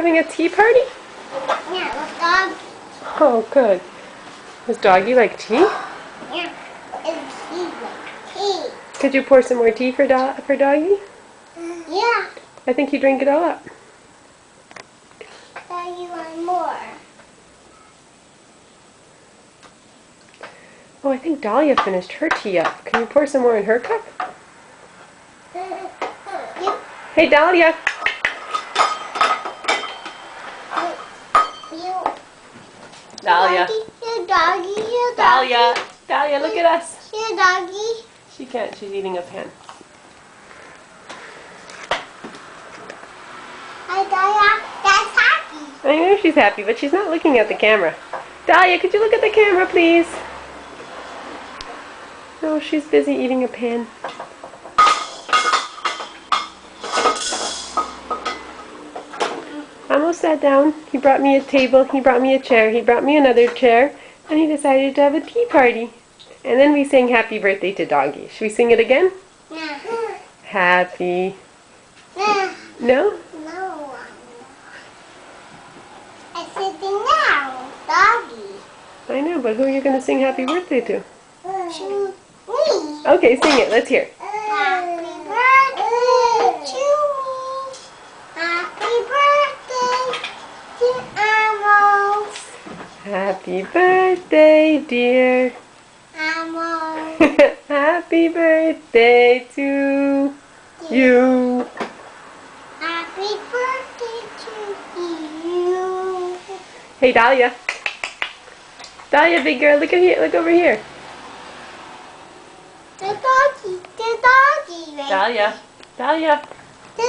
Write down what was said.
having a tea party? Yeah, with dog. Oh, good. Does Doggy like tea? Yeah, it's tea like tea. Could you pour some more tea for Doggy? Yeah, I think he drank it all up. so you want more. Oh, I think Dahlia finished her tea up. Can you pour some more in her cup? You, Hey, Dahlia. you, Dahlia. Here, doggy, here, doggy. Dahlia. Dahlia, look at us. Here, doggy. She can't. She's eating a pen. Hi, Dahlia. That's happy. I know she's happy, but she's not looking at the camera. Dahlia, could you look at the camera, please? No, she's busy eating a pen. Almost sat down. He brought me a table, he brought me a chair, he brought me another chair, and he decided to have a tea party. And then we sang happy birthday to Doggy. Should we sing it again? Yeah. Happy. Yeah. No? No. I said now, doggy. I know, but who are you going to sing happy birthday to? To me. Okay, sing it. Let's hear. Happy birthday to me. Happy birthday, dear Amos. Happy birthday, dear. Amos. Happy birthday to you. Happy birthday to you. Hey, Dahlia. Dahlia, big girl, look at here. Look over here. The doggy right Dahlia. Dahlia. there. The